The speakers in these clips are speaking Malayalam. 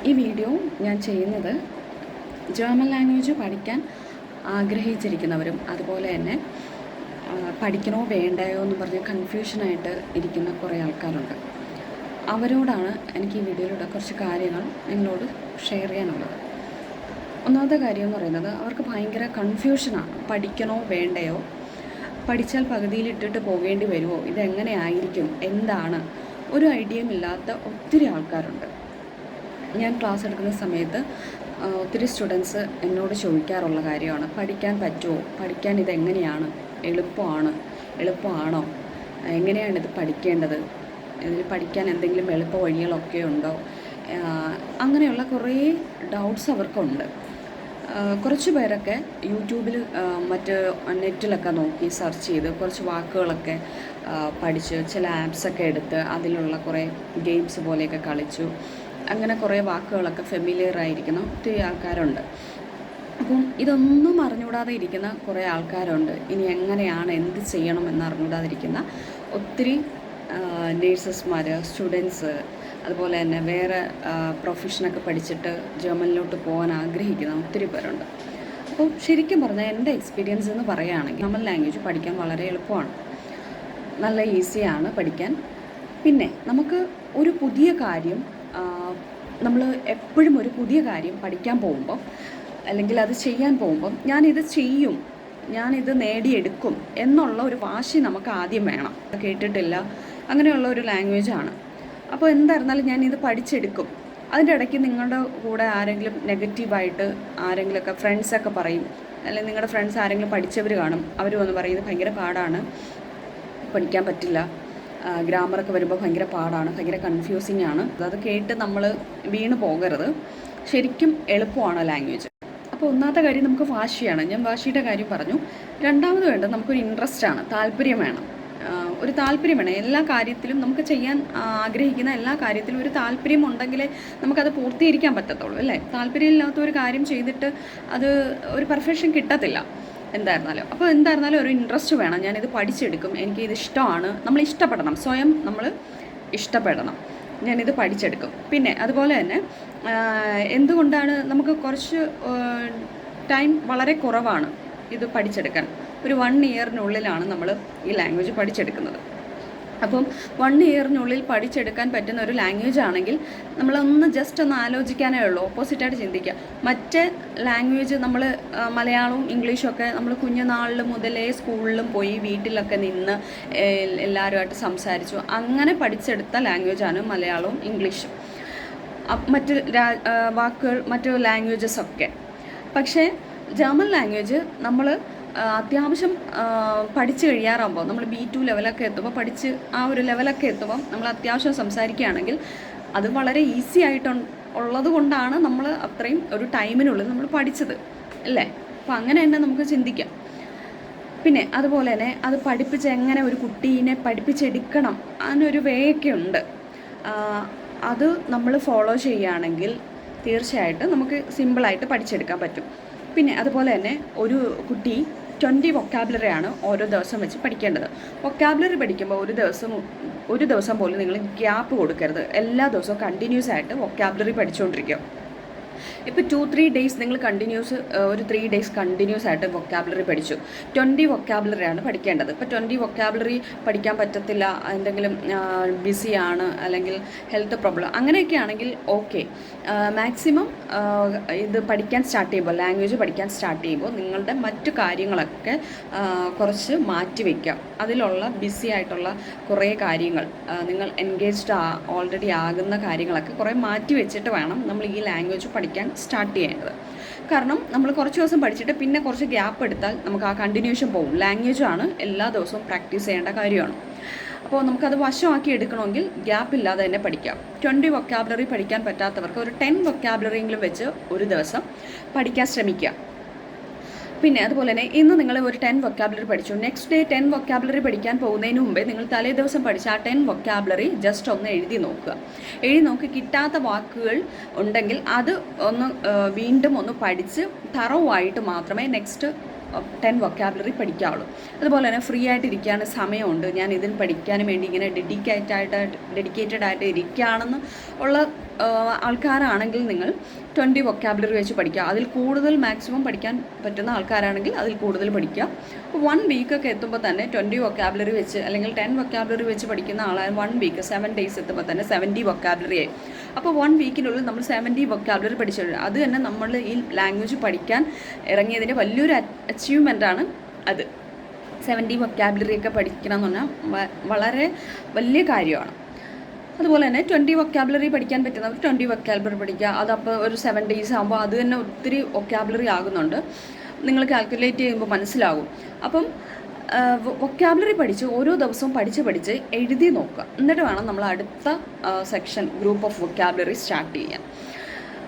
ഈ വീഡിയോ ഞാൻ ചെയ്യുന്നത് ജർമ്മൻ ലാംഗ്വേജ് പഠിക്കാൻ ആഗ്രഹിച്ചിരിക്കുന്നവരും അതുപോലെ തന്നെ പഠിക്കണോ വേണ്ടയോ എന്ന് പറഞ്ഞ് കൺഫ്യൂഷനായിട്ട് ഇരിക്കുന്ന കുറേ ആൾക്കാരുണ്ട്. അവരോടാണ് എനിക്ക് ഈ വീഡിയോയിലൂടെ കുറച്ച് കാര്യങ്ങൾ നിങ്ങളോട് ഷെയർ ചെയ്യാനുള്ളത്. ഒന്നാമത്തെ കാര്യം എന്ന് പറയുന്നത്, അവർക്ക് ഭയങ്കര കൺഫ്യൂഷനാണ്. പഠിക്കണോ വേണ്ടയോ, പഠിച്ചാൽ പകുതിയിലിട്ടിട്ട് പോകേണ്ടി വരുമോ, ഇതെങ്ങനെ ആയിരിക്കും, എന്താണ്, ഒരു ഐഡിയയും ഇല്ലാത്ത ഒത്തിരി ആൾക്കാരുണ്ട്. ഞാൻ ക്ലാസ് എടുക്കുന്ന സമയത്ത് ഒത്തിരി സ്റ്റുഡൻസ് എന്നോട് ചോദിക്കാറുള്ള കാര്യമാണ്, പഠിക്കാൻ പറ്റുമോ, പഠിക്കാൻ ഇതെങ്ങനെയാണ്, എളുപ്പമാണോ, എങ്ങനെയാണ് ഇത് പഠിക്കേണ്ടത്, ഇതിൽ പഠിക്കാൻ എന്തെങ്കിലും എളുപ്പ വഴികളൊക്കെ ഉണ്ടോ, അങ്ങനെയുള്ള കുറേ ഡൗട്ട്സ് അവർക്കുണ്ട്. കുറച്ച് പേരൊക്കെ യൂട്യൂബിൽ മറ്റ് നെറ്റിലൊക്കെ നോക്കി സെർച്ച് ചെയ്ത് കുറച്ച് വാക്കുകളൊക്കെ പഠിച്ച് ചില ആപ്സൊക്കെ എടുത്ത് അതിലുള്ള കുറേ ഗെയിംസ് പോലെയൊക്കെ കളിച്ചു. അങ്ങനെ കുറേ വാക്കുകളൊക്കെ ഫെമിലിയർ ആയിരിക്കുന്ന ഒത്തിരി ആൾക്കാരുണ്ട്. അപ്പം ഇതൊന്നും അറിഞ്ഞുകൂടാതെ ഇരിക്കുന്ന കുറേ ആൾക്കാരുണ്ട്. ഇനി എങ്ങനെയാണ്, എന്ത് ചെയ്യണം എന്ന് അറിഞ്ഞുകൂടാതിരിക്കുന്ന ഒത്തിരി നേഴ്സസ്മാർ, സ്റ്റുഡൻസ്, അതുപോലെ തന്നെ വേറെ പ്രൊഫഷനൊക്കെ പഠിച്ചിട്ട് ജർമ്മനിലോട്ട് പോകാൻ ആഗ്രഹിക്കുന്ന ഒത്തിരി പേരുണ്ട്. അപ്പോൾ ശരിക്കും പറഞ്ഞാൽ എൻ്റെ എക്സ്പീരിയൻസ് എന്ന് പറയുകയാണെങ്കിൽ ജർമ്മൻ ലാംഗ്വേജ് പഠിക്കാൻ വളരെ എളുപ്പമാണ്, നല്ല ഈസിയാണ് പഠിക്കാൻ. പിന്നെ നമുക്ക് ഒരു പുതിയ കാര്യം, നമ്മൾ എപ്പോഴും ഒരു പുതിയ കാര്യം പഠിക്കാൻ പോകുമ്പോൾ അല്ലെങ്കിൽ അത് ചെയ്യാൻ പോകുമ്പം ഞാനിത് ചെയ്യും, ഞാനിത് നേടിയെടുക്കും എന്നുള്ള ഒരു വാശി നമുക്ക് ആദ്യം വേണം. കേട്ടിട്ടില്ല, അങ്ങനെയുള്ള ഒരു ലാംഗ്വേജാണ്. അപ്പോൾ എന്തായിരുന്നാലും ഞാനിത് പഠിച്ചെടുക്കും. അതിൻ്റെ ഇടയ്ക്ക് നിങ്ങളുടെ കൂടെ ആരെങ്കിലും നെഗറ്റീവായിട്ട് ആരെങ്കിലുമൊക്കെ ഫ്രണ്ട്സൊക്കെ പറയും, അല്ലെങ്കിൽ നിങ്ങളുടെ ഫ്രണ്ട്സ് ആരെങ്കിലും പഠിച്ചവർ കാണും, അവർ വന്ന് പറയും ഇത് ഭയങ്കര പാടാണ്, പഠിക്കാൻ പറ്റില്ല, ഗ്രാമറൊക്കെ വരുമ്പോൾ ഭയങ്കര പാടാണ്, ഭയങ്കര കൺഫ്യൂസിങ് ആണ്. അത് കേട്ട് നമ്മൾ വീണ് പോകരുത്. ശരിക്കും എളുപ്പമാണ് ലാംഗ്വേജ്. അപ്പോൾ ഒന്നാമത്തെ കാര്യം നമുക്ക് വാശിയാണ്. ഞാൻ വാശിയുടെ കാര്യം പറഞ്ഞു. രണ്ടാമത് വേണ്ടത് നമുക്കൊരു ഇൻട്രസ്റ്റാണ്, താല്പര്യം വേണം. ഒരു താല്പര്യം വേണം എല്ലാ കാര്യത്തിലും. നമുക്ക് ചെയ്യാൻ ആഗ്രഹിക്കുന്ന എല്ലാ കാര്യത്തിലും ഒരു താല്പര്യം ഉണ്ടെങ്കിലേ നമുക്കത് പൂർത്തീകരിക്കാൻ പറ്റത്തുള്ളൂ, അല്ലേ? താല്പര്യമില്ലാത്ത ഒരു കാര്യം ചെയ്തിട്ട് അത് ഒരു പെർഫെക്ഷൻ കിട്ടത്തില്ല എന്തായിരുന്നാലും. അപ്പോൾ എന്തായിരുന്നാലും ഒരു ഇൻട്രസ്റ്റ് വേണം. ഞാനിത് പഠിച്ചെടുക്കും, എനിക്കിത് ഇഷ്ടമാണ്. നമ്മൾ ഇഷ്ടപ്പെടണം, സ്വയം നമ്മൾ ഇഷ്ടപ്പെടണം. ഞാനിത് പഠിച്ചെടുക്കും. പിന്നെ അതുപോലെ തന്നെ എന്തുകൊണ്ടാണ് നമുക്ക് കുറച്ച് ടൈം വളരെ കുറവാണ് ഇത് പഠിച്ചെടുക്കാൻ. ഒരു 1 ഇയറിനുള്ളിലാണ് നമ്മൾ ഈ ലാംഗ്വേജ് പഠിച്ചെടുക്കുന്നത്. അപ്പം 1 ഇയറിനുള്ളിൽ പഠിച്ചെടുക്കാൻ പറ്റുന്ന ഒരു ലാംഗ്വേജ് ആണെങ്കിൽ നമ്മളൊന്ന് ജസ്റ്റ് ഒന്ന് ആലോചിക്കാനേ ഉള്ളൂ, ഓപ്പോസിറ്റായിട്ട് ചിന്തിക്കുക. മറ്റേ ലാംഗ്വേജ് നമ്മൾ മലയാളവും ഇംഗ്ലീഷും ഒക്കെ നമ്മൾ കുഞ്ഞുനാളിൽ മുതലേ സ്കൂളിലും പോയി വീട്ടിലൊക്കെ നിന്ന് എല്ലാവരുമായിട്ട് സംസാരിച്ചു അങ്ങനെ പഠിച്ചെടുത്ത ലാംഗ്വേജാണ് മലയാളവും ഇംഗ്ലീഷും, മറ്റ് വാക്കുകൾ, മറ്റ് ലാംഗ്വേജസൊക്കെ. പക്ഷേ ജർമ്മൻ ലാംഗ്വേജ് നമ്മൾ അത്യാവശ്യം പഠിച്ച് കഴിയാറാകുമ്പോൾ, നമ്മൾ B2 ലെവലൊക്കെ എത്തുമ്പോൾ, പഠിച്ച് ആ ഒരു ലെവലൊക്കെ എത്തുമ്പം നമ്മൾ അത്യാവശ്യം സംസാരിക്കുകയാണെങ്കിൽ അത് വളരെ ഈസി ഉള്ളത് കൊണ്ടാണ് നമ്മൾ അത്രയും ഒരു ടൈമിനുള്ളിൽ നമ്മൾ പഠിച്ചത്, അല്ലേ? അപ്പോൾ അങ്ങനെ തന്നെ നമുക്ക് ചിന്തിക്കാം. പിന്നെ അതുപോലെ തന്നെ അത് പഠിപ്പിച്ച് എങ്ങനെ ഒരു കുട്ടീനെ പഠിപ്പിച്ചെടുക്കണം, അതിനൊരു വേയൊക്കെ ഉണ്ട്. അത് നമ്മൾ ഫോളോ ചെയ്യുകയാണെങ്കിൽ തീർച്ചയായിട്ടും നമുക്ക് സിമ്പിളായിട്ട് പഠിച്ചെടുക്കാൻ പറ്റും. പിന്നെ അതുപോലെ തന്നെ ഒരു കുട്ടി 20 വൊക്കാബുലറിയാണ് ഓരോ ദിവസം വെച്ച് പഠിക്കേണ്ടത്. വൊക്കാബുലറി പഠിക്കുമ്പോൾ ഒരു ദിവസം പോലും നിങ്ങൾ ഗ്യാപ്പ് കൊടുക്കരുത്. എല്ലാ ദിവസവും കണ്ടിന്യൂസ് ആയിട്ട് വൊക്കാബുലറി പഠിച്ചുകൊണ്ടിരിക്കുക. ഇപ്പോൾ 2-3 ഡേയ്സ് നിങ്ങൾ കണ്ടിന്യൂസ്, ഒരു 3 ഡേയ്സ് കണ്ടിന്യൂസ് ആയിട്ട് വൊക്കാബുലറി പഠിച്ചു. 20 വൊക്കാബുലറിയാണ് പഠിക്കേണ്ടത്. ഇപ്പോൾ 20 വൊക്കാബുലറി പഠിക്കാൻ പറ്റത്തില്ല, എന്തെങ്കിലും ബിസിയാണ് അല്ലെങ്കിൽ ഹെൽത്ത് പ്രോബ്ലം അങ്ങനെയൊക്കെ ആണെങ്കിൽ ഓക്കെ. മാക്സിമം ഇത് പഠിക്കാൻ സ്റ്റാർട്ട് ചെയ്യുമ്പോൾ, ലാംഗ്വേജ് പഠിക്കാൻ സ്റ്റാർട്ട് ചെയ്യുമ്പോൾ നിങ്ങളുടെ മറ്റു കാര്യങ്ങളൊക്കെ കുറച്ച് മാറ്റി വയ്ക്കാം. അതിലുള്ള ബിസി ആയിട്ടുള്ള കുറേ കാര്യങ്ങൾ, നിങ്ങൾ എൻഗേജ്ഡ് ഓൾറെഡി ആകുന്ന കാര്യങ്ങളൊക്കെ കുറേ മാറ്റി വെച്ചിട്ട് വേണം നമ്മൾ ഈ ലാംഗ്വേജ് പഠിക്കാൻ സ്റ്റാർട്ട് ചെയ്യേണ്ടത്. കാരണം നമ്മൾ കുറച്ച് ദിവസം പഠിച്ചിട്ട് പിന്നെ കുറച്ച് ഗ്യാപ്പ് എടുത്താൽ നമുക്ക് ആ കണ്ടിന്യൂഷൻ പോകും. ലാംഗ്വേജാണ് എല്ലാ ദിവസവും പ്രാക്ടീസ് ചെയ്യേണ്ട കാര്യമാണ്. അപ്പോൾ നമുക്കത് വശമാക്കി എടുക്കണമെങ്കിൽ ഗ്യാപ്പ് ഇല്ലാതെ തന്നെ പഠിക്കാം. 20 വൊക്കാബുലറി പഠിക്കാൻ പറ്റാത്തവർക്ക് ഒരു 10 വൊക്കാബുലറിയെങ്കിലും വെച്ച് ഒരു ദിവസം പഠിക്കാൻ ശ്രമിക്കുക. പിന്നെ അതുപോലെ തന്നെ ഇന്ന് നിങ്ങൾ ഒരു 10 വൊക്കാബുലറി പഠിച്ചു, നെക്സ്റ്റ് ഡേ 10 വൊക്കാബുലറി പഠിക്കാൻ പോകുന്നതിന് മുമ്പേ നിങ്ങൾ തലേ ദിവസം പഠിച്ച ആ 10 വൊക്കാബുലറി ജസ്റ്റ് ഒന്ന് എഴുതി നോക്കുക. എഴുതി നോക്കി കിട്ടാത്ത വാക്കുകൾ ഉണ്ടെങ്കിൽ അത് ഒന്ന് വീണ്ടും ഒന്ന് പഠിച്ച് തറവായിട്ട് മാത്രമേ നെക്സ്റ്റ് 10 വൊക്കാബുലറി പഠിക്കാവുള്ളൂ. അതുപോലെ തന്നെ ഫ്രീ ആയിട്ട് ഇരിക്കാൻ സമയമുണ്ട്, ഞാൻ ഇതിന് പഠിക്കാനും വേണ്ടി ഇങ്ങനെ ഡെഡിക്കേറ്റഡ് ആയിട്ട് ഇരിക്കുകയാണെന്ന് ഉള്ള ആൾക്കാരാണെങ്കിൽ നിങ്ങൾ 20 വൊക്കാബുലറി വെച്ച് പഠിക്കുക. അതിൽ കൂടുതൽ മാക്സിമം പഠിക്കാൻ പറ്റുന്ന ആൾക്കാരാണെങ്കിൽ അതിൽ കൂടുതൽ പഠിക്കുക. അപ്പോൾ 1 വീക്കൊക്കെ എത്തുമ്പോൾ തന്നെ 20 വൊക്കാബുലറി വെച്ച് അല്ലെങ്കിൽ 10 വൊക്കാബുലറി വെച്ച് പഠിക്കുന്ന ആളായ 1 വീക്ക് 7 ഡേയ്സ് എത്തുമ്പോൾ തന്നെ 70 വൊക്കാബുലറി ആയി. അപ്പോൾ 1 വീക്കിനുള്ളിൽ നമ്മൾ 70 വൊക്കാബുലറി പഠിച്ചു കഴിഞ്ഞു. അത് തന്നെ നമ്മൾ ഈ ലാംഗ്വേജ് പഠിക്കാൻ ഇറങ്ങിയതിൻ്റെ വലിയൊരു അച്ചീവ്മെൻറ്റാണ് അത്. 70 വൊക്കാബുലറിയൊക്കെ പഠിക്കണം എന്ന് പറഞ്ഞാൽ വളരെ വലിയ കാര്യമാണ്. അതുപോലെ തന്നെ 20 വൊക്കാബുലറി പഠിക്കാൻ പറ്റുന്നവർ 20 വൊക്കാബുലറി പഠിക്കുക. അതപ്പോൾ ഒരു 7 ഡേയ്സ് ആകുമ്പോൾ അത് തന്നെ ഒത്തിരി വൊക്കാബുലറി ആകുന്നുണ്ട്. നിങ്ങൾ കാൽക്കുലേറ്റ് ചെയ്യുമ്പോൾ മനസ്സിലാകും. അപ്പം വൊക്കാബുലറി പഠിച്ച് ഓരോ ദിവസവും പഠിച്ച് എഴുതി നോക്കുക. എന്നിട്ട് വേണം നമ്മൾ അടുത്ത section group of vocabulary start ചെയ്യാൻ.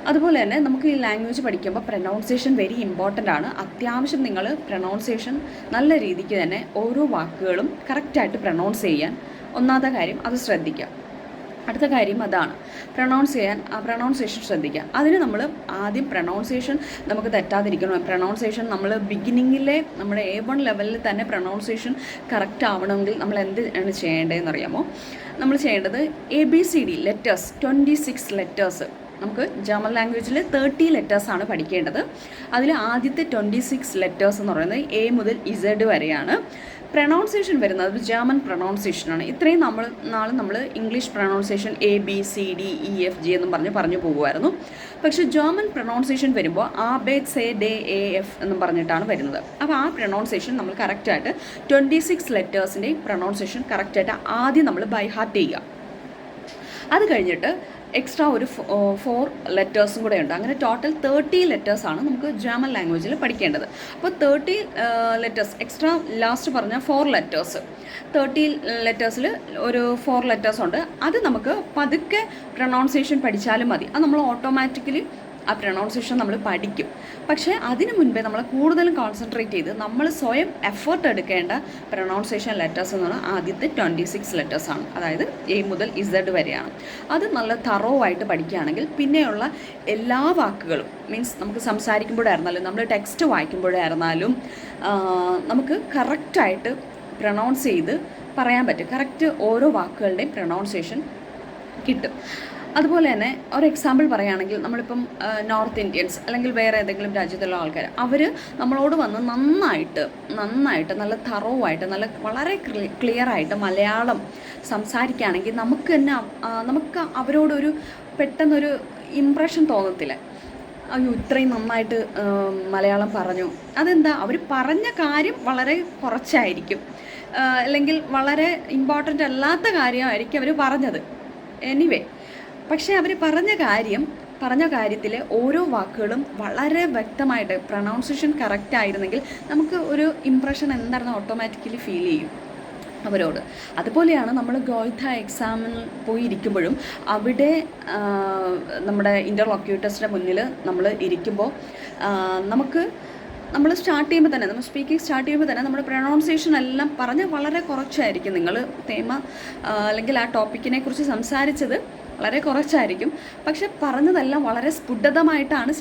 അതുപോലെ തന്നെ നമുക്ക് ഈ ലാംഗ്വേജ് പഠിക്കുമ്പോൾ പ്രൊനൗൺസിയേഷൻ വെരി ഇമ്പോർട്ടൻ്റ് ആണ്. അത്യാവശ്യം നിങ്ങൾ പ്രൊനൗൺസിയേഷൻ നല്ല രീതിക്ക് തന്നെ ഓരോ വാക്കുകളും കറക്റ്റായിട്ട് പ്രൊനൗൺസ് ചെയ്യാൻ ഒന്നാമത്തെ കാര്യം അത് ശ്രദ്ധിക്കുക. അടുത്ത കാര്യം അതാണ്, പ്രൊനൗൺസിയേഷൻ ശ്രദ്ധിക്കുക. അതിന് നമ്മൾ ആദ്യം പ്രൊനൗൺസിയേഷൻ നമുക്ക് തെറ്റാതിരിക്കണം. പ്രൊനൗൺസിയേഷൻ നമ്മൾ ബിഗിനിങ്ങിലെ നമ്മുടെ A1 ലെവലിൽ തന്നെ പ്രൊനൗൺസിയേഷൻ കറക്റ്റ് ആവണമെങ്കിൽ നമ്മൾ എന്താണ് ചെയ്യേണ്ടതെന്ന് അറിയാമോ? നമ്മൾ ചെയ്യേണ്ടത് ABCD ലെറ്റേഴ്സ് 26 ലെറ്റേഴ്സ്. നമുക്ക് ജർമ്മൻ ലാംഗ്വേജിൽ 30 ലെറ്റേഴ്സാണ് പഠിക്കേണ്ടത്. അതിൽ ആദ്യത്തെ 26 ലെറ്റേഴ്സ് എന്ന് പറയുന്നത് A മുതൽ Z വരെയാണ്. പ്രൊനൗൺസിയേഷൻ വരുന്നത് ജർമ്മൻ പ്രൊനൗൺസിയേഷനാണ്. ഇത്രയും നമ്മൾ ഇംഗ്ലീഷ് പ്രൊനൗൺസിയേഷൻ ABCDEFG എന്നും പറഞ്ഞു പോകുമായിരുന്നു. പക്ഷേ ജർമ്മൻ പ്രൊനൗൺസിയേഷൻ വരുമ്പോൾ ABCDEF എന്നും പറഞ്ഞിട്ടാണ് വരുന്നത്. അപ്പോൾ ആ പ്രൊനൗൺസിയേഷൻ നമ്മൾ കറക്റ്റായിട്ട് 26 ലെറ്റേഴ്സിൻ്റെ പ്രൊനൗൺസിയേഷൻ കറക്റ്റായിട്ട് ആദ്യം നമ്മൾ ബൈ ഹാർട്ട് ചെയ്യുക. അത് കഴിഞ്ഞിട്ട് എക്സ്ട്രാ ഒരു 4 ലെറ്റേഴ്സും കൂടെ ഉണ്ട്. അങ്ങനെ ടോട്ടൽ 30 ലെറ്റേഴ്സാണ് നമുക്ക് ജർമ്മൻ ലാംഗ്വേജിൽ പഠിക്കേണ്ടത്. അപ്പോൾ 30 ലെറ്റേഴ്സ് എക്സ്ട്രാ ലാസ്റ്റ് പറഞ്ഞ 4 ലെറ്റേഴ്സ് 30 ലെറ്റേഴ്സിൽ ഒരു 4 ലെറ്റേഴ്സ് ഉണ്ട്. അത് നമുക്ക് പതുക്കെ പ്രൊനൗൺസിയേഷൻ പഠിച്ചാലും മതി. അത് നമ്മൾ ഓട്ടോമാറ്റിക്കലി ആ പ്രൊനൗൺസിയേഷൻ നമ്മൾ പഠിക്കും. പക്ഷേ അതിന് മുൻപേ നമ്മൾ കൂടുതലും കോൺസെൻട്രേറ്റ് ചെയ്ത് നമ്മൾ സ്വയം എഫേർട്ട് എടുക്കേണ്ട പ്രൊനൗൺസിയേഷൻ ലെറ്റേഴ്സ് എന്ന് പറഞ്ഞാൽ ആദ്യത്തെ 26 ലെറ്റേഴ്സാണ്. അതായത് A മുതൽ Z വരെയാണ്. അത് നല്ല തറോവായിട്ട് പഠിക്കുകയാണെങ്കിൽ പിന്നെയുള്ള എല്ലാ വാക്കുകളും മീൻസ് നമുക്ക് സംസാരിക്കുമ്പോഴായിരുന്നാലും നമ്മൾ ടെക്സ്റ്റ് വായിക്കുമ്പോഴായിരുന്നാലും നമുക്ക് കറക്റ്റായിട്ട് പ്രൊനൗൺസ് ചെയ്ത് പറയാൻ പറ്റും. കറക്റ്റ് ഓരോ വാക്കുകളുടെയും പ്രൊനൗൺസിയേഷൻ കിട്ടും. അതുപോലെ തന്നെ ഒരു എക്സാമ്പിൾ പറയുകയാണെങ്കിൽ നമ്മളിപ്പം നോർത്ത് ഇന്ത്യൻസ് അല്ലെങ്കിൽ വേറെ ഏതെങ്കിലും രാജ്യത്തുള്ള ആൾക്കാർ അവർ നമ്മളോട് വന്ന് നന്നായിട്ട് നല്ല തറവായിട്ട് നല്ല വളരെ ക്ലിയറായിട്ട് മലയാളം സംസാരിക്കുകയാണെങ്കിൽ നമുക്ക് അവരോടൊരു പെട്ടെന്നൊരു ഇംപ്രഷൻ തോന്നത്തില്ല. അയ്യോ ഇത്രയും നന്നായിട്ട് മലയാളം പറഞ്ഞു. അതെന്താ, അവർ പറഞ്ഞ കാര്യം വളരെ കുറച്ചായിരിക്കും, അല്ലെങ്കിൽ വളരെ ഇമ്പോർട്ടൻ്റ് അല്ലാത്ത കാര്യമായിരിക്കും അവർ പറഞ്ഞത്. എനിവേ പക്ഷേ അവർ പറഞ്ഞ കാര്യത്തിൽ ഓരോ വാക്കുകളും വളരെ വ്യക്തമായിട്ട് പ്രൊനൗൺസിയേഷൻ കറക്റ്റ് ആയിരുന്നെങ്കിൽ നമുക്ക് ഒരു ഇംപ്രഷൻ എന്താണെന്ന് ഓട്ടോമാറ്റിക്കലി ഫീൽ ചെയ്യും അവരോട്. അതുപോലെയാണ് നമ്മൾ ഗോയിഥ എക്സാമിന് പോയി ഇരിക്കുമ്പോഴും അവിടെ നമ്മുടെ ഇൻ്റർലോക്യൂട്ടേഴ്സിൻ്റെ മുന്നിൽ നമ്മൾ ഇരിക്കുമ്പോൾ നമ്മൾ സ്റ്റാർട്ട് ചെയ്യുമ്പോൾ തന്നെ നമ്മൾ സ്പീക്കിംഗ് സ്റ്റാർട്ട് ചെയ്യുമ്പോൾ തന്നെ നമ്മുടെ പ്രൊനൗൺസിയേഷൻ എല്ലാം പറഞ്ഞ് വളരെ കുറച്ചായിരിക്കും. നിങ്ങൾ അല്ലെങ്കിൽ ആ ടോപ്പിക്കിനെ കുറിച്ച് സംസാരിച്ചത് വളരെ കുറച്ചായിരിക്കും. പക്ഷെ പറഞ്ഞതെല്ലാം വളരെ സ്ഫുടതമായിട്ടാണ്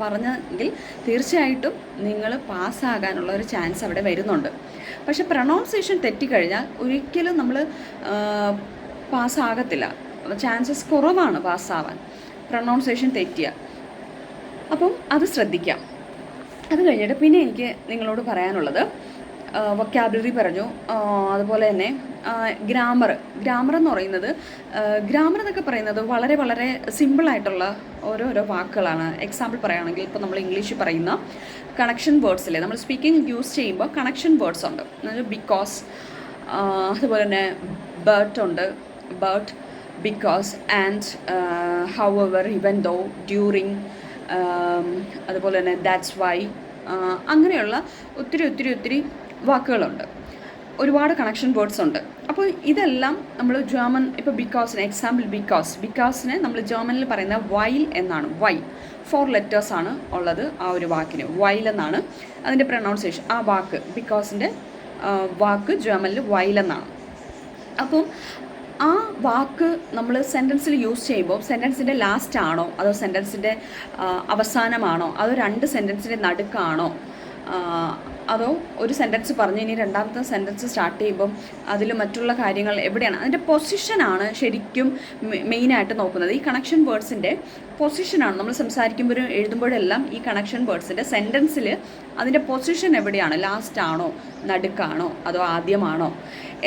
പറഞ്ഞെങ്കിൽ തീർച്ചയായിട്ടും നിങ്ങൾ പാസ്സാകാനുള്ള ഒരു ചാൻസ് അവിടെ വരുന്നുണ്ട്. പക്ഷെ പ്രൊനൗൺസിയേഷൻ തെറ്റിക്കഴിഞ്ഞാൽ ഒരിക്കലും നമ്മൾ പാസ്സാകത്തില്ല. ചാൻസസ് കുറവാണ് പാസ്സാവാൻ പ്രൊനൗൺസിയേഷൻ തെറ്റിയ. അപ്പം അത് ശ്രദ്ധിക്കാം. അത് കഴിഞ്ഞിട്ട് പിന്നെ എനിക്ക് നിങ്ങളോട് പറയാനുള്ളത് വൊക്കാബുലറി പറഞ്ഞു. അതുപോലെ തന്നെ ഗ്രാമർ എന്ന് പറയുന്നത് എന്നൊക്കെ പറയുന്നത് വളരെ വളരെ സിമ്പിളായിട്ടുള്ള ഓരോരോ വാക്കുകളാണ്. എക്സാമ്പിൾ പറയുകയാണെങ്കിൽ ഇപ്പോൾ നമ്മൾ ഇംഗ്ലീഷിൽ പറയുന്ന കണക്ഷൻ വേർഡ്സിലെ നമ്മൾ സ്പീക്കിംഗ് യൂസ് ചെയ്യുമ്പോൾ കണക്ഷൻ വേർഡ്സ് ഉണ്ട്. ബിക്കോസ്, അതുപോലെ തന്നെ but, because, and, however, even though, during, അതുപോലെ തന്നെ ദാറ്റ്സ് വൈ, അങ്ങനെയുള്ള ഒത്തിരി വാക്കുകളുണ്ട്. ഒരുപാട് കണക്ഷൻ വേർഡ്സ് ഉണ്ട്. അപ്പോൾ ഇതെല്ലാം നമ്മൾ ജർമ്മൻ ഇപ്പോൾ ബിക്കോസിന് എക്സാമ്പിൾ ബിക്കോസിനെ നമ്മൾ ജർമ്മനിൽ പറയുന്ന വൈൽ എന്നാണ്. 4 ലെറ്റേഴ്സാണ് ഉള്ളത് ആ ഒരു വാക്കിന്. വൈൽ എന്നാണ് അതിൻ്റെ പ്രൊനൗൺസിയേഷൻ. ആ വാക്ക് ബിക്കോസിൻ്റെ വാക്ക് ജർമ്മനിൽ വൈൽ എന്നാണ്. അപ്പം ആ വാക്ക് നമ്മൾ സെൻറ്റൻസിൽ യൂസ് ചെയ്യുമ്പോൾ സെൻറ്റൻസിൻ്റെ ലാസ്റ്റ് ആണോ അതോ സെൻറ്റൻസിൻ്റെ അവസാനമാണോ അതോ 2 സെൻറ്റൻസിൻ്റെ നടുക്കാണോ അതോ ഒരു സെൻറ്റൻസ് പറഞ്ഞ് ഇനി രണ്ടാമത്തെ സെൻറ്റൻസ് സ്റ്റാർട്ട് ചെയ്യുമ്പം അതിൽ മറ്റുള്ള കാര്യങ്ങൾ എവിടെയാണ് അതിൻ്റെ പൊസിഷനാണ് ശരിക്കും മെയിനായിട്ട് നോക്കുന്നത്. ഈ കണക്ഷൻ വേർഡ്സിൻ്റെ പൊസിഷനാണ് നമ്മൾ സംസാരിക്കുമ്പോഴും എഴുതുമ്പോഴെല്ലാം ഈ കണക്ഷൻ വേർഡ്സിൻ്റെ സെൻറ്റൻസിൽ അതിൻ്റെ പൊസിഷൻ എവിടെയാണ്, ലാസ്റ്റ് ആണോ, നടുക്കാണോ, അതോ ആദ്യമാണോ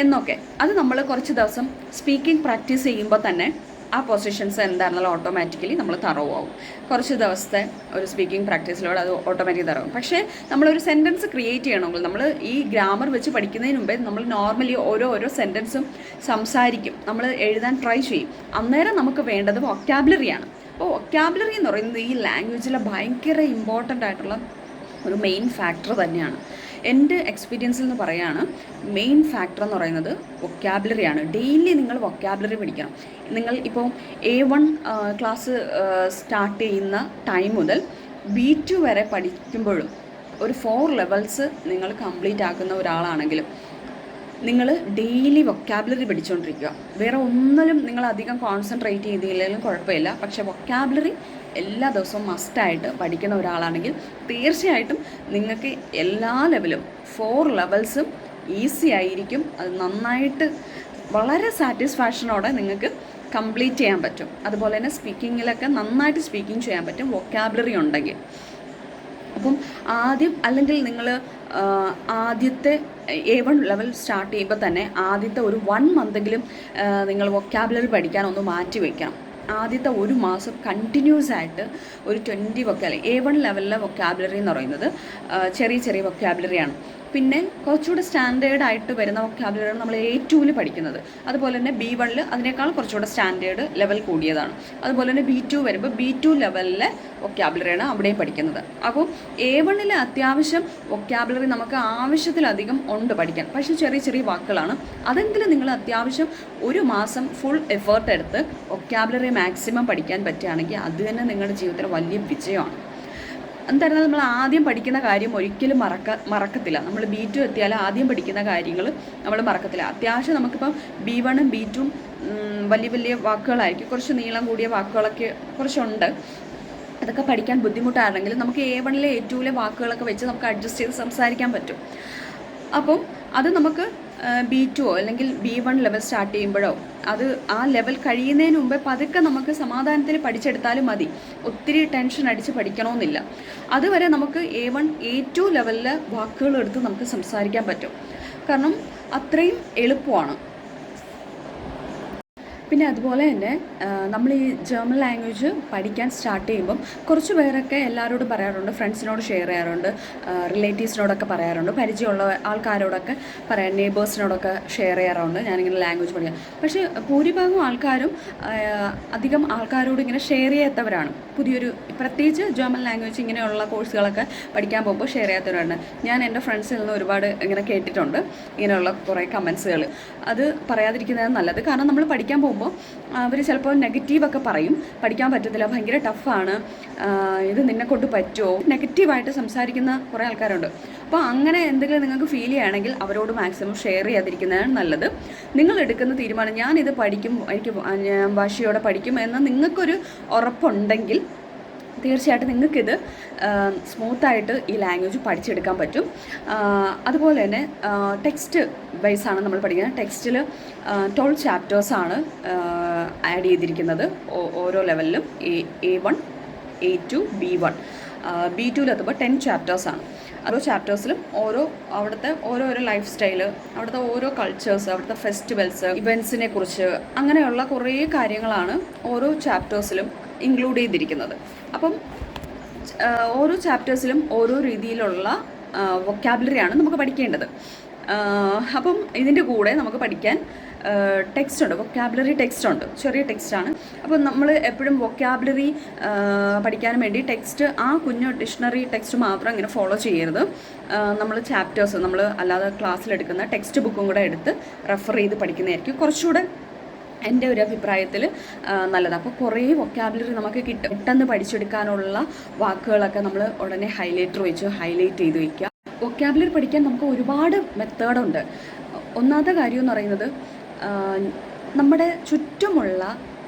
എന്നൊക്കെ അത് നമ്മൾ കുറച്ച് ദിവസം സ്പീക്കിംഗ് പ്രാക്ടീസ് ചെയ്യുമ്പോൾ തന്നെ ആ പൊസിഷൻസ് എന്താണെന്നുള്ള ഓട്ടോമാറ്റിക്കലി നമ്മൾ തറവാകും. കുറച്ച് ദിവസത്തെ ഒരു സ്പീക്കിംഗ് പ്രാക്ടീസിലൂടെ അത് ഓട്ടോമാറ്റിക് തറവും. പക്ഷേ നമ്മളൊരു സെൻറ്റൻസ് ക്രിയേറ്റ് ചെയ്യണമെങ്കിൽ നമ്മൾ ഈ ഗ്രാമർ വെച്ച് പഠിക്കുന്നതിന് മുമ്പേ നമ്മൾ നോർമലി ഓരോ സെൻറ്റൻസും സംസാരിക്കും, നമ്മൾ എഴുതാൻ ട്രൈ ചെയ്യും. അന്നേരം നമുക്ക് വേണ്ടത് വൊക്കാബുലറിയാണ്. അപ്പോൾ വൊക്കാബുലറി എന്ന് പറയുന്നത് ഈ ലാംഗ്വേജിലെ ഭയങ്കര ഇമ്പോർട്ടൻ്റ് ആയിട്ടുള്ള ഒരു മെയിൻ ഫാക്ടർ തന്നെയാണ്. എൻ്റെ എക്സ്പീരിയൻസിൽ നിന്ന് പറയുകയാണ്, മെയിൻ ഫാക്ടർ എന്ന് പറയുന്നത് വൊക്കാബുലറിയാണ്. ഡെയിലി നിങ്ങൾ വൊക്കാബുലറി പഠിക്കണം. നിങ്ങൾ ഇപ്പോൾ A1 ക്ലാസ് സ്റ്റാർട്ട് ചെയ്യുന്ന ടൈം മുതൽ B2 വരെ പഠിക്കുമ്പോഴും ഒരു 4 ലെവൽസ് നിങ്ങൾ കംപ്ലീറ്റ് ആക്കുന്ന ഒരാളാണെങ്കിലും നിങ്ങൾ ഡെയിലി വൊക്കാബുലറി പഠിച്ചുകൊണ്ടിരിക്കുക. വേറെ ഒന്നിലും നിങ്ങൾ അധികം കോൺസെൻട്രേറ്റ് ചെയ്തില്ലെങ്കിലും കുഴപ്പമില്ല. പക്ഷേ വൊക്കാബുലറി എല്ലാ ദിവസവും മസ്റ്റായിട്ട് പഠിക്കുന്ന ഒരാളാണെങ്കിൽ തീർച്ചയായിട്ടും നിങ്ങൾക്ക് എല്ലാ ലെവലും 4 ലെവൽസും ഈസി ആയിരിക്കും. അത് നന്നായിട്ട് വളരെ സാറ്റിസ്ഫാക്ഷനോടെ നിങ്ങൾക്ക് കംപ്ലീറ്റ് ചെയ്യാൻ പറ്റും. അതുപോലെ തന്നെ സ്പീക്കിങ്ങിലൊക്കെ നന്നായിട്ട് സ്പീക്കിംഗ് ചെയ്യാൻ പറ്റും വൊക്കാബുലറി ഉണ്ടെങ്കിൽ. അപ്പം ആദ്യം അല്ലെങ്കിൽ നിങ്ങൾ ആദ്യത്തെ A1 ലെവൽ സ്റ്റാർട്ട് ചെയ്യുമ്പോൾ തന്നെ ആദ്യത്തെ ഒരു 1 മന്തെങ്കിലും നിങ്ങൾ വൊക്കാബുലറി പഠിക്കാൻ ഒന്ന് മാറ്റി വയ്ക്കണം. ആദ്യത്തെ ഒരു മാസം കണ്ടിന്യൂസ് ആയിട്ട് ഒരു 20 വൊക്കാബുലറി. A1 ലെവലിലെ വൊക്കാബുലറി എന്ന് പറയുന്നത് ചെറിയ വൊക്കാബുലറിയാണ്. പിന്നെ കുറച്ചുകൂടെ സ്റ്റാൻഡേർഡ് ആയിട്ട് വരുന്ന വൊക്കാബുലറിയാണ് നമ്മൾ A2 പഠിക്കുന്നത്. അതുപോലെ തന്നെ B1 അതിനേക്കാൾ കുറച്ചുകൂടെ സ്റ്റാൻഡേർഡ് ലെവൽ കൂടിയതാണ്. അതുപോലെ തന്നെ B2 വരുമ്പോൾ B2 ലെവലിലെ വൊക്കാബുലറിയാണ് അവിടെയും പഠിക്കുന്നത്. അപ്പോൾ A1 അത്യാവശ്യം വൊക്കാബുലറി നമുക്ക് ആവശ്യത്തിലധികം ഉണ്ട് പഠിക്കാൻ. പക്ഷേ ചെറിയ വാക്കുകളാണ്. അതെങ്കിലും നിങ്ങൾ അത്യാവശ്യം ഒരു മാസം ഫുൾ എഫേർട്ട് എടുത്ത് വൊക്കാബുലറി മാക്സിമം പഠിക്കാൻ പറ്റുകയാണെങ്കിൽ അത് തന്നെ നിങ്ങളുടെ ജീവിതത്തിൽ വലിയ വിജയമാണ്. എന്തായിരുന്നാലും നമ്മൾ ആദ്യം പഠിക്കുന്ന കാര്യം ഒരിക്കലും മറക്കത്തില്ല. നമ്മൾ B2 എത്തിയാൽ ആദ്യം പഠിക്കുന്ന കാര്യങ്ങൾ നമ്മൾ മറക്കത്തില്ല. അത്യാവശ്യം നമുക്കിപ്പം B1 B2 വലിയ വാക്കുകളായിരിക്കും, കുറച്ച് നീളം കൂടിയ വാക്കുകളൊക്കെ കുറച്ചുണ്ട്. അതൊക്കെ പഠിക്കാൻ ബുദ്ധിമുട്ടാണെങ്കിൽ നമുക്ക് A1 A2 വാക്കുകളൊക്കെ വെച്ച് നമുക്ക് അഡ്ജസ്റ്റ് ചെയ്ത് സംസാരിക്കാൻ പറ്റും. അപ്പം അത് നമുക്ക് B2 അല്ലെങ്കിൽ B1 ലെവൽ സ്റ്റാർട്ട് ചെയ്യുമ്പോഴോ അത് ആ ലെവൽ കഴിയുന്നതിന് മുമ്പേ പതുക്കെ നമുക്ക് സമാധാനത്തിൽ പഠിച്ചെടുത്താലും മതി. ഒത്തിരി ടെൻഷൻ അടിച്ച് പഠിക്കണമെന്നില്ല. അതുവരെ നമുക്ക് A1 A2 ലെവലിലെ വാക്കുകൾ എടുത്ത് നമുക്ക് സംസാരിക്കാൻ പറ്റും. കാരണം അത്രയും എളുപ്പമാണ്. പിന്നെ അതുപോലെ തന്നെ നമ്മൾ ഈ ജർമ്മൻ ലാംഗ്വേജ് പഠിക്കാൻ സ്റ്റാർട്ട് ചെയ്യുമ്പം കുറച്ച് പേരൊക്കെ എല്ലാവരോടും പറയാറുണ്ട്, ഫ്രണ്ട്സിനോട് ഷെയർ ചെയ്യാറുണ്ട്, റിലേറ്റീവ്സിനോടൊക്കെ പറയാറുണ്ട്, പരിചയമുള്ള ആൾക്കാരോടൊക്കെ നെയ്ബേഴ്സിനോടൊക്കെ ഷെയർ ചെയ്യാറുണ്ട് ഞാനിങ്ങനെ ലാംഗ്വേജ് പഠിക്കാം. പക്ഷേ ഭൂരിഭാഗം ആൾക്കാരും അധികം ആൾക്കാരോട് ഇങ്ങനെ ഷെയർ ചെയ്യാത്തവരാണ്. പ്രത്യേകിച്ച് ജർമ്മൻ ലാംഗ്വേജ് ഇങ്ങനെയുള്ള കോഴ്സുകളൊക്കെ പഠിക്കാൻ പോകുമ്പോൾ ഷെയർ ചെയ്യാത്തവരാണ്. ഞാൻ എൻ്റെ ഫ്രണ്ട്സിൽ നിന്ന് ഒരുപാട് ഇങ്ങനെ കേട്ടിട്ടുണ്ട് ഇങ്ങനെയുള്ള കുറേ കമൻസുകൾ. അത് പറയാതിരിക്കുന്നതാണ് നല്ലത്. കാരണം നമ്മൾ പഠിക്കാൻ പോകുമ്പോൾ അവർ ചിലപ്പോൾ നെഗറ്റീവൊക്കെ പറയും, പഠിക്കാൻ പറ്റത്തില്ല, ഭയങ്കര ടഫാണ്, ഇത് നിന്നെ കൊണ്ട് പറ്റുമോ, നെഗറ്റീവായിട്ട് സംസാരിക്കുന്ന കുറേ ആൾക്കാരുണ്ട്. അപ്പോൾ അങ്ങനെ എന്തെങ്കിലും നിങ്ങൾക്ക് ഫീൽ ചെയ്യുകയാണെങ്കിൽ അവരോട് മാക്സിമം ഷെയർ ചെയ്യാതിരിക്കുന്നതാണ് നല്ലത്. നിങ്ങൾ എടുക്കുന്ന തീരുമാനം ഞാനിത് പഠിക്കും, എനിക്ക് വാശിയോടെ പഠിക്കും എന്ന് നിങ്ങൾക്കൊരു ഉറപ്പുണ്ടെങ്കിൽ തീർച്ചയായിട്ടും നിങ്ങൾക്കിത് സ്മൂത്തായിട്ട് ഈ ലാംഗ്വേജ് പഠിച്ചെടുക്കാൻ പറ്റും. അതുപോലെ തന്നെ ടെക്സ്റ്റ് വൈസാണ് നമ്മൾ പഠിക്കുന്നത്. ടെക്സ്റ്റിൽ 12 ചാപ്റ്റേഴ്സാണ് ആഡ് ചെയ്തിരിക്കുന്നത് ഓരോ ലെവലിലും. A1 A2 B1 B2 10 ചാപ്റ്റേഴ്സാണ്. ഓരോ ചാപ്റ്റേഴ്സിലും അവിടുത്തെ ഓരോരോ ലൈഫ് സ്റ്റൈല്, അവിടുത്തെ ഓരോ കൾച്ചേഴ്സ്, അവിടുത്തെ ഫെസ്റ്റിവൽസ്, ഇവൻസിനെ കുറിച്ച് അങ്ങനെയുള്ള കുറേ കാര്യങ്ങളാണ് ഓരോ ചാപ്റ്റേഴ്സിലും ഇൻക്ലൂഡ് ചെയ്തിരിക്കുന്നത്. അപ്പം ഓരോ ചാപ്റ്റേഴ്സിലും ഓരോ രീതിയിലുള്ള വൊക്കാബുലറിയാണ് നമുക്ക് പഠിക്കേണ്ടത്. അപ്പം ഇതിൻ്റെ കൂടെ നമുക്ക് പഠിക്കാൻ ടെക്സ്റ്റ് ഉണ്ട്, വൊക്കാബുലറി ടെക്സ്റ്റ് ഉണ്ട്, ചെറിയ ടെക്സ്റ്റാണ്. അപ്പം നമ്മൾ എപ്പോഴും വൊക്കാബുലറി പഠിക്കാൻ വേണ്ടി ടെക്സ്റ്റ് ആ കുഞ്ഞു ഡിക്ഷണറി ടെക്സ്റ്റ് മാത്രം ഇങ്ങനെ ഫോളോ ചെയ്യരുത്. നമ്മൾ ചാപ്റ്റേഴ്സ് നമ്മൾ അല്ലാതെ ക്ലാസ്സിലെടുക്കുന്ന ടെക്സ്റ്റ് ബുക്കും കൂടെ എടുത്ത് റെഫർ ചെയ്ത് പഠിക്കുന്നതായിരിക്കും കുറച്ചുകൂടെ എൻ്റെ ഒരു അഭിപ്രായത്തിൽ നല്ലതാണ്. അപ്പോൾ കുറേ വൊക്കാബുലറി നമുക്ക് കിട്ടും. പെട്ടെന്ന് പഠിച്ചെടുക്കാനുള്ള വാക്കുകളൊക്കെ നമ്മൾ ഉടനെ ഹൈലൈറ്റർ വെച്ച് ഹൈലൈറ്റ് ചെയ്ത് വയ്ക്കുക. വൊക്കാബുലറി പഠിക്കാൻ നമുക്ക് ഒരുപാട് മെത്തേഡുണ്ട്. ഒന്നാമത്തെ കാര്യം എന്ന് പറയുന്നത് നമ്മുടെ ചുറ്റുമുള്ള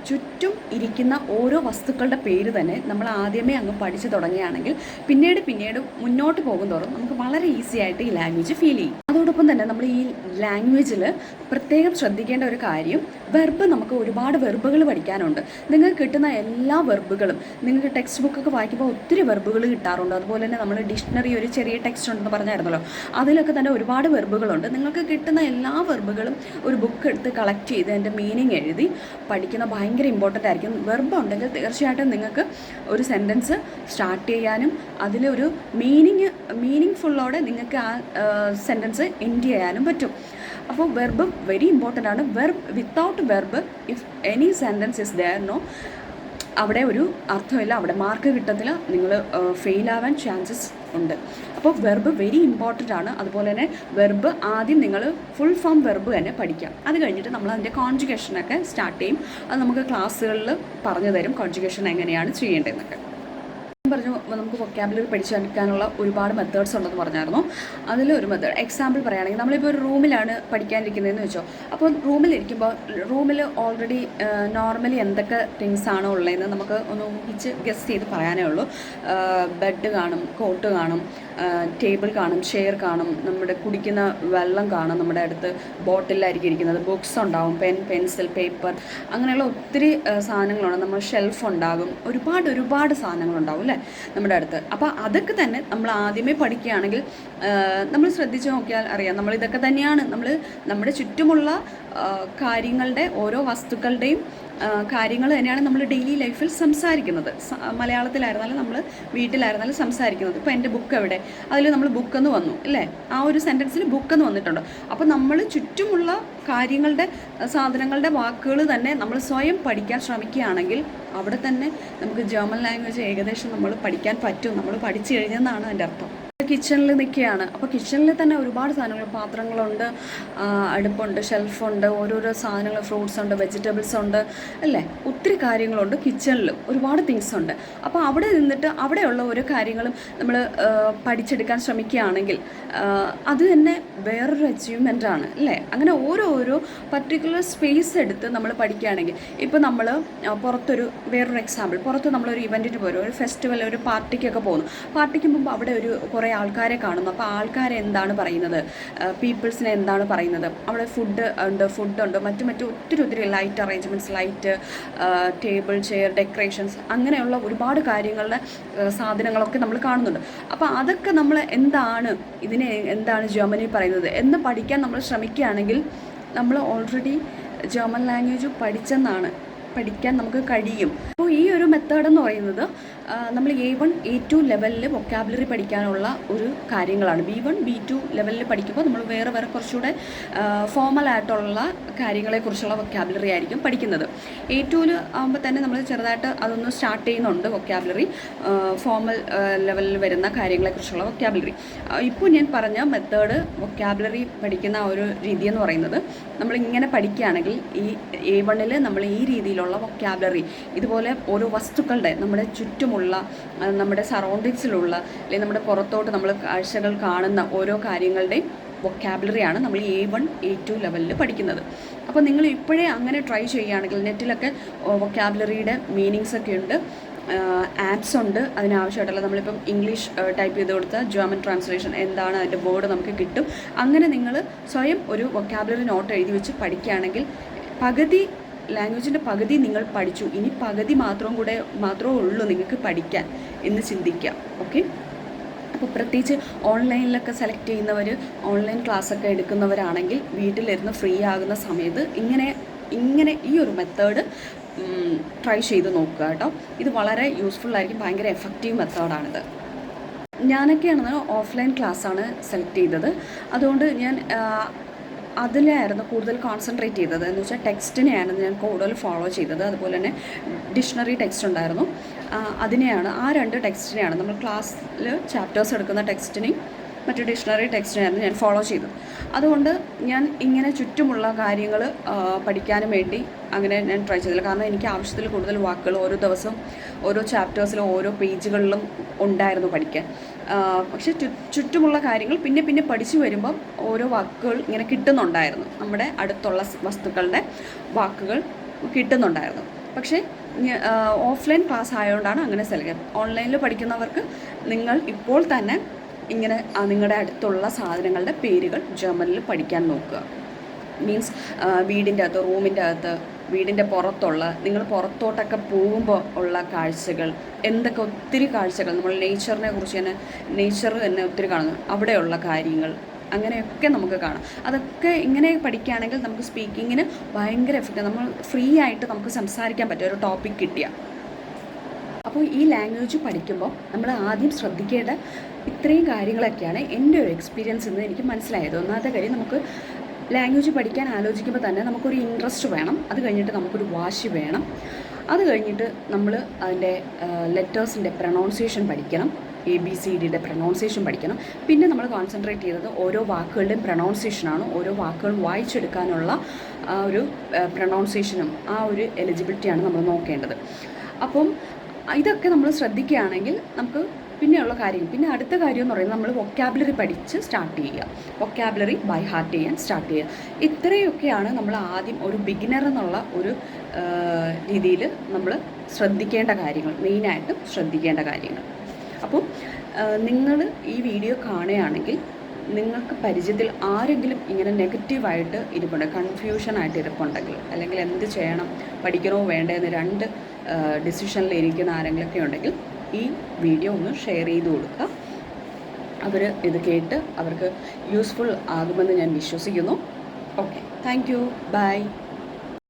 ചുറ്റും ഇരിക്കുന്ന ഓരോ വസ്തുക്കളുടെ പേര് തന്നെ നമ്മൾ ആദ്യമേ അങ്ങ് പഠിച്ചു തുടങ്ങുകയാണെങ്കിൽ പിന്നീട് മുന്നോട്ട് പോകുന്തോറും നമുക്ക് വളരെ ഈസി ആയിട്ട് ഈ ലാംഗ്വേജ് ഫീൽ ചെയ്യും. അതോടൊപ്പം തന്നെ നമ്മൾ ഈ ലാംഗ്വേജിൽ പ്രത്യേകം ശ്രദ്ധിക്കേണ്ട ഒരു കാര്യം, വെർബ് നമുക്ക് ഒരുപാട് വെർബുകൾ പഠിക്കാനുണ്ട്. നിങ്ങൾക്ക് കിട്ടുന്ന എല്ലാ വെർബുകളും, നിങ്ങൾക്ക് ടെക്സ്റ്റ് ബുക്കൊക്കെ വായിക്കുമ്പോൾ ഒത്തിരി വെർബുകൾ കിട്ടാറുണ്ട്. അതുപോലെ തന്നെ നമ്മൾ ഡിക്ഷണറി ഒരു ചെറിയ ടെക്സ്റ്റ് ഉണ്ടെന്ന് പറഞ്ഞായിരുന്നല്ലോ, അതിലൊക്കെ തന്നെ ഒരുപാട് വെർബുകളുണ്ട്. നിങ്ങൾക്ക് കിട്ടുന്ന എല്ലാ വെർബുകളും ഒരു ബുക്ക് എടുത്ത് കളക്ട് ചെയ്ത് അതിൻ്റെ മീനിങ് എഴുതി പഠിക്കുന്ന ഭയങ്കര ഇമ്പോർട്ടൻ്റ് ആയിരിക്കും. വെർബ് ഉണ്ടെങ്കിൽ തീർച്ചയായിട്ടും നിങ്ങൾക്ക് ഒരു സെൻറ്റൻസ് സ്റ്റാർട്ട് ചെയ്യാനും അതിലൊരു മീനിങ് ഫുള്ളോടെ നിങ്ങൾക്ക് ആ സെൻറ്റൻസ് എൻഡ് ചെയ്യാനും പറ്റും. അപ്പോൾ വെർബ് വെരി ഇമ്പോർട്ടൻ്റ് ആണ്. Verb without verb if any sentence is there no, അവിടെ ഒരു അർത്ഥമില്ല, അവിടെ മാർക്ക് കിട്ടത്തില്ല, നിങ്ങൾ ഫെയിൽ ആവാൻ ചാൻസസ് ഉണ്ട്. അപ്പോൾ വെർബ് വെരി ഇമ്പോർട്ടൻ്റ് ആണ്. അതുപോലെ തന്നെ വെർബ് ആദ്യം നിങ്ങൾ ഫുൾ ഫോം വെർബ് തന്നെ പഠിക്കാം. അത് കഴിഞ്ഞിട്ട് നമ്മൾ അതിൻ്റെ കോൺജുഗേഷനൊക്കെ സ്റ്റാർട്ട് ചെയ്യും. അത് നമുക്ക് ക്ലാസ്സുകളിൽ പറഞ്ഞു തരും കോൺജുഗേഷൻ എങ്ങനെയാണ് ചെയ്യേണ്ടതെന്നൊക്കെ. പറഞ്ഞു നമുക്ക് വൊക്കാബുലറി പഠിച്ചെടുക്കാനുള്ള ഒരുപാട് മെത്തേഡ്സ് ഉണ്ടെന്ന് പറഞ്ഞായിരുന്നു. അതിലൊരു മെത്തേഡ് എക്സാമ്പിൾ പറയുകയാണെങ്കിൽ, നമ്മളിപ്പോൾ ഒരു റൂമിലാണ് പഠിക്കാനിരിക്കുന്നതെന്ന് വെച്ചോ. അപ്പോൾ റൂമിലിരിക്കുമ്പോൾ റൂമിൽ ഓൾറെഡി നോർമലി എന്തൊക്കെ തിങ്സ് ആണോ ഉള്ളതെന്ന് നമുക്ക് ഒന്ന് ഊഹിച്ച് ഗസ് ചെയ്ത് പറയാനേ ഉള്ളൂ. ബെഡ് കാണും, കോട്ട് കാണും, ടേബിൾ കാണും, ചെയർ കാണും, നമ്മുടെ കുടിക്കുന്ന വെള്ളം കാണും, നമ്മുടെ അടുത്ത് ബോട്ടിലായിരിക്കും ഇരിക്കുന്നത്, ബുക്സ് ഉണ്ടാവും, പെൻ, പെൻസിൽ, പേപ്പർ, അങ്ങനെയുള്ള ഒത്തിരി സാധനങ്ങളുണ്ട്. നമ്മൾ ഷെൽഫ് ഉണ്ടാകും, ഒരുപാട് സാധനങ്ങളുണ്ടാവും അല്ലേ നമ്മുടെ അടുത്ത്. അപ്പോൾ അതൊക്കെ തന്നെ നമ്മൾ ആദ്യമേ പഠിക്കുകയാണെങ്കിൽ നമ്മൾ ശ്രദ്ധിച്ച് നോക്കിയാൽ അറിയാം, നമ്മളിതൊക്കെ തന്നെയാണ് നമ്മുടെ ചുറ്റുമുള്ള കാര്യങ്ങളുടെ ഓരോ വസ്തുക്കളുടെയും കാര്യങ്ങൾ തന്നെയാണ് നമ്മൾ ഡെയിലി ലൈഫിൽ സംസാരിക്കുന്നത്. മലയാളത്തിലായിരുന്നാലും നമ്മൾ വീട്ടിലായിരുന്നാലും സംസാരിക്കുന്നത്. ഇപ്പോൾ എൻ്റെ ബുക്ക് എവിടെ, അതിൽ നമ്മൾ ബുക്കെന്ന് വന്നു അല്ലേ, ആ ഒരു സെൻറ്റൻസിൽ ബുക്കെന്ന് വന്നിട്ടുണ്ട്. അപ്പോൾ നമ്മൾ ചുറ്റുമുള്ള കാര്യങ്ങളുടെ സാധനങ്ങളുടെ വാക്കുകൾ തന്നെ നമ്മൾ സ്വയം പഠിക്കാൻ ശ്രമിക്കുകയാണെങ്കിൽ അവിടെ തന്നെ നമുക്ക് ജർമ്മൻ ലാംഗ്വേജ് ഏകദേശം നമ്മൾ പഠിക്കാൻ പറ്റും. നമ്മൾ പഠിച്ചു കഴിഞ്ഞെന്നാണ് എൻ്റെ അർത്ഥം. കിച്ചണിൽ നിൽക്കുകയാണ്. അപ്പോൾ കിച്ചണിൽ തന്നെ ഒരുപാട് സാധനങ്ങൾ, പാത്രങ്ങളുണ്ട്, അടുപ്പുണ്ട്, ഷെൽഫുണ്ട്, ഓരോരോ സാധനങ്ങൾ, ഫ്രൂട്ട്സ് ഉണ്ട്, വെജിറ്റബിൾസ് ഉണ്ട് അല്ലേ, ഒത്തിരി കാര്യങ്ങളുണ്ട് കിച്ചണിൽ, ഒരുപാട് തിങ്സ് ഉണ്ട്. അപ്പോൾ അവിടെ നിന്നിട്ട് അവിടെയുള്ള ഓരോ കാര്യങ്ങളും നമ്മൾ പഠിച്ചെടുക്കാൻ ശ്രമിക്കുകയാണെങ്കിൽ അത് തന്നെ വേറൊരു അച്ചീവ്മെൻ്റ് ആണ് അല്ലേ. അങ്ങനെ ഓരോ പർട്ടിക്കുലർ സ്പേസ് എടുത്ത് നമ്മൾ പഠിക്കുകയാണെങ്കിൽ, ഇപ്പോൾ നമ്മൾ വേറൊരു എക്സാമ്പിൾ, പുറത്ത് നമ്മളൊരു ഇവൻറ്റിന് പോരും, ഒരു ഫെസ്റ്റിവൽ, ഒരു പാർട്ടിക്കൊക്കെ പോകുന്നു. പാർട്ടിക്ക് മുമ്പ് അവിടെ കുറേ ആൾക്കാരെ കാണുന്നു. അപ്പോൾ ആൾക്കാരെ എന്താണ് പറയുന്നത്, പീപ്പിൾസിനെ എന്താണ് പറയുന്നത്, അവിടെ ഫുഡുണ്ട്, മറ്റു ഒത്തിരി light arrangements, light, table, chair, decorations, അങ്ങനെയുള്ള ഒരുപാട് കാര്യങ്ങളുടെ സാധനങ്ങളൊക്കെ നമ്മൾ കാണുന്നുണ്ട്. അപ്പോൾ അതൊക്കെ നമ്മൾ എന്താണ് ജർമ്മനി പറയുന്നത് എന്ന് പഠിക്കാൻ നമ്മൾ ശ്രമിക്കുകയാണെങ്കിൽ നമ്മൾ ഓൾറെഡി ജർമ്മൻ ലാംഗ്വേജ് പഠിക്കാൻ നമുക്ക് കഴിയും. അപ്പോൾ ഈ ഒരു മെത്തേഡ് എന്ന് പറയുന്നത് നമ്മൾ A1 A2 ലെവലിൽ വൊക്കാബുലറി പഠിക്കാനുള്ള ഒരു കാര്യങ്ങളാണ്. B1 B2 ലെവലിൽ പഠിക്കുമ്പോൾ നമ്മൾ വേറെ കുറച്ചുകൂടെ ഫോമലായിട്ടുള്ള കാര്യങ്ങളെക്കുറിച്ചുള്ള വൊക്കാബുലറി ആയിരിക്കും പഠിക്കുന്നത്. A2 ആകുമ്പോൾ തന്നെ നമ്മൾ ചെറുതായിട്ട് അതൊന്ന് സ്റ്റാർട്ട് ചെയ്യുന്നുണ്ട് വൊക്കാബുലറി, ഫോമൽ ലെവലിൽ വരുന്ന കാര്യങ്ങളെക്കുറിച്ചുള്ള വൊക്കാബുലറി. ഇപ്പോൾ ഞാൻ പറഞ്ഞ മെത്തേഡ് വൊക്കാബുലറി പഠിക്കുന്ന ഒരു രീതി എന്ന് പറയുന്നത്, നമ്മളിങ്ങനെ പഠിക്കുകയാണെങ്കിൽ ഈ A1 നമ്മൾ ഈ രീതിയിലുള്ള വൊക്കാബുലറി, ഇതുപോലെ ഓരോ വസ്തുക്കളുടെ, നമ്മുടെ ചുറ്റുമുള്ള, നമ്മുടെ സറൗണ്ടിങ്സിലുള്ള, അല്ലെങ്കിൽ നമ്മുടെ പുറത്തോട്ട് നമ്മൾ കാഴ്ചകൾ കാണുന്ന ഓരോ കാര്യങ്ങളുടെയും വൊക്കാബുലറിയാണ് നമ്മൾ A1 A2 ലെവലിൽ പഠിക്കുന്നത്. അപ്പോൾ നിങ്ങൾ ഇപ്പോഴേ അങ്ങനെ ട്രൈ ചെയ്യുകയാണെങ്കിൽ, നെറ്റിലൊക്കെ വൊക്കാബുലറിയുടെ മീനിങ്സ് ഒക്കെ ഉണ്ട്, ആപ്സ് ഉണ്ട് അതിനാവശ്യമായിട്ടുള്ള. നമ്മളിപ്പം ഇംഗ്ലീഷ് ടൈപ്പ് ചെയ്ത് കൊടുത്താൽ ജർമ്മൻ ട്രാൻസ്ലേഷൻ എന്താണ് അതിൻ്റെ ബോർഡ് നമുക്ക് കിട്ടും. അങ്ങനെ നിങ്ങൾ സ്വയം ഒരു വൊക്കാബുലറി നോട്ട് എഴുതി വെച്ച് പഠിക്കുകയാണെങ്കിൽ ലാംഗ്വേജിൻ്റെ പകുതി നിങ്ങൾ പഠിച്ചു, ഇനി പകുതി മാത്രമേ ഉള്ളൂ നിങ്ങൾക്ക് പഠിക്കാൻ എന്ന് ചിന്തിക്കാം. ഓക്കെ, അപ്പോൾ പ്രത്യേകിച്ച് ഓൺലൈനിലൊക്കെ സെലക്ട് ചെയ്യുന്നവർ, ഓൺലൈൻ ക്ലാസ്സൊക്കെ എടുക്കുന്നവരാണെങ്കിൽ വീട്ടിലിരുന്ന് ഫ്രീ ആകുന്ന സമയത്ത് ഇങ്ങനെ ഈ ഒരു മെത്തേഡ് ട്രൈ ചെയ്ത് നോക്കുക കേട്ടോ. ഇത് വളരെ യൂസ്ഫുള്ളായിരിക്കും, ഭയങ്കര എഫക്റ്റീവ് മെത്തേഡാണിത്. ഞാനൊക്കെയാണെന്ന് ഓഫ്ലൈൻ ക്ലാസ്സാണ് സെലക്ട് ചെയ്തത്. അതുകൊണ്ട് ഞാൻ അതിലായിരുന്നു കൂടുതൽ കോൺസെൻട്രേറ്റ് ചെയ്തത്. എന്ന് വെച്ചാൽ ടെക്സ്റ്റിനെയാണ് ഞാൻ കൂടുതൽ ഫോളോ ചെയ്തത്. അതുപോലെ തന്നെ ഡിക്ഷണറി ടെക്സ്റ്റ് ഉണ്ടായിരുന്നു, ആ 2 ടെക്സ്റ്റിനെയാണ് നമ്മൾ ക്ലാസ്സിൽ ചാപ്റ്റേഴ്സ് എടുക്കുന്ന ടെക്സ്റ്റിനെയും മറ്റു ഡിക്ഷണറി ടെക്സ്റ്റിനെയായിരുന്നു ഞാൻ ഫോളോ ചെയ്തത്. അതുകൊണ്ട് ഞാൻ ഇങ്ങനെ ചുറ്റുമുള്ള കാര്യങ്ങൾ പഠിക്കാനും വേണ്ടി അങ്ങനെ ഞാൻ ട്രൈ ചെയ്തില്ല. കാരണം എനിക്ക് ആവശ്യത്തിൽ കൂടുതൽ വാക്കുകൾ ഓരോ ദിവസവും ഓരോ ചാപ്റ്റേഴ്സിലും ഓരോ പേജുകളിലും ഉണ്ടായിരുന്നു പഠിക്കാൻ. പക്ഷെ ചുറ്റുമുള്ള കാര്യങ്ങൾ പിന്നെ പഠിച്ചു വരുമ്പം ഓരോ വാക്കുകൾ ഇങ്ങനെ കിട്ടുന്നുണ്ടായിരുന്നു, നമ്മുടെ അടുത്തുള്ള വസ്തുക്കളുടെ വാക്കുകൾ കിട്ടുന്നുണ്ടായിരുന്നു. പക്ഷേ ഓഫ്ലൈൻ ക്ലാസ് ആയതുകൊണ്ടാണ് അങ്ങനെ സെലക്ട് ചെയ്യുന്നത്. ഓൺലൈനിൽ പഠിക്കുന്നവർക്ക് നിങ്ങൾ ഇപ്പോൾ തന്നെ ഇങ്ങനെ നിങ്ങളുടെ അടുത്തുള്ള സാധനങ്ങളുടെ പേരുകൾ ജർമ്മനിൽ പഠിക്കാൻ നോക്കുക. മീൻസ് വീടിൻ്റെ അകത്ത്, റൂമിൻ്റെ അകത്ത്, വീടിൻ്റെ പുറത്തുള്ള, നിങ്ങൾ പുറത്തോട്ടൊക്കെ പോകുമ്പോൾ ഉള്ള കാഴ്ചകൾ, എന്തൊക്കെ ഒത്തിരി കാഴ്ചകൾ, നമ്മൾ നേച്ചറിനെ കുറിച്ച് തന്നെ, നേച്ചർ തന്നെ ഒത്തിരി കാണുന്നു, അവിടെയുള്ള കാര്യങ്ങൾ, അങ്ങനെയൊക്കെ നമുക്ക് കാണാം. അതൊക്കെ ഇങ്ങനെ പഠിക്കുകയാണെങ്കിൽ നമുക്ക് സ്പീക്കിങ്ങിന് ഭയങ്കര എഫക്റ്റ്. നമ്മൾ ഫ്രീ ആയിട്ട് നമുക്ക് സംസാരിക്കാൻ പറ്റും ഒരു ടോപ്പിക് കിട്ടിയ. അപ്പോൾ ഈ ലാംഗ്വേജ് പഠിക്കുമ്പോൾ നമ്മൾ ആദ്യം ശ്രദ്ധിക്കേണ്ട ഇത്രയും കാര്യങ്ങളൊക്കെയാണ് എൻ്റെ ഒരു എക്സ്പീരിയൻസ് എന്ന് എനിക്ക് മനസ്സിലായത്. ഒന്നാമത്തെ കാര്യം, നമുക്ക് ലാംഗ്വേജ് പഠിക്കാൻ ആലോചിക്കുമ്പോൾ തന്നെ നമുക്കൊരു ഇൻട്രസ്റ്റ് വേണം. അത് കഴിഞ്ഞിട്ട് നമുക്കൊരു വാശി വേണം. അത് കഴിഞ്ഞിട്ട് നമ്മൾ അതിൻ്റെ ലെറ്റേഴ്സിൻ്റെ പ്രൊനൗൺസിയേഷൻ പഠിക്കണം. ABCDയുടെ പ്രൊനൗൺസിയേഷൻ പഠിക്കണം. പിന്നെ നമ്മൾ കോൺസെൻട്രേറ്റ് ചെയ്തത് ഓരോ വാക്കുകളുടെയും പ്രൊനൗൺസിയേഷനാണ്. ഓരോ വാക്കുകളും വായിച്ചെടുക്കാനുള്ള ആ ഒരു പ്രൊനൗൺസിയേഷനും ആ ഒരു എലിജിബിലിറ്റിയാണ് നമ്മൾ നോക്കേണ്ടത്. അപ്പം ഇതൊക്കെ നമ്മൾ ശ്രദ്ധിക്കുകയാണെങ്കിൽ നമുക്ക് പിന്നെയുള്ള കാര്യങ്ങൾ, പിന്നെ അടുത്ത കാര്യം എന്ന് പറയുന്നത് നമ്മൾ വൊക്കാബുലറി പഠിച്ച് സ്റ്റാർട്ട് ചെയ്യുക. വൊക്കാബുലറി ബൈ ഹാർട്ട് ചെയ്യാൻ സ്റ്റാർട്ട് ചെയ്യുക. ഇത്രയൊക്കെയാണ് നമ്മൾ ആദ്യം ഒരു ബിഗിനർ എന്നുള്ള ഒരു രീതിയിൽ നമ്മൾ ശ്രദ്ധിക്കേണ്ട കാര്യങ്ങൾ, മെയിനായിട്ടും ശ്രദ്ധിക്കേണ്ട കാര്യങ്ങൾ. അപ്പോൾ നിങ്ങൾ ഈ വീഡിയോ കാണുകയാണെങ്കിൽ നിങ്ങൾക്ക് പരിചയത്തിൽ ആരെങ്കിലും ഇങ്ങനെ നെഗറ്റീവായിട്ട് ഇരിപ്പുണ്ട്, കൺഫ്യൂഷനായിട്ട് ഇരിപ്പുണ്ടെങ്കിൽ, അല്ലെങ്കിൽ എന്ത് ചെയ്യണം, പഠിക്കണോ വേണ്ടതെന്ന് രണ്ട് ഡിസിഷനിൽ ഇരിക്കുന്ന ആരെങ്കിലുമൊക്കെ ഉണ്ടെങ്കിൽ ഈ വീഡിയോ ഒന്ന് ഷെയർ ചെയ്ത് കൊടുക്കുക. അവർ ഇത് കേട്ട് അവർക്ക് യൂസ്ഫുൾ ആകുമെന്ന് ഞാൻ വിശ്വസിക്കുന്നു. Okay, thank you, by.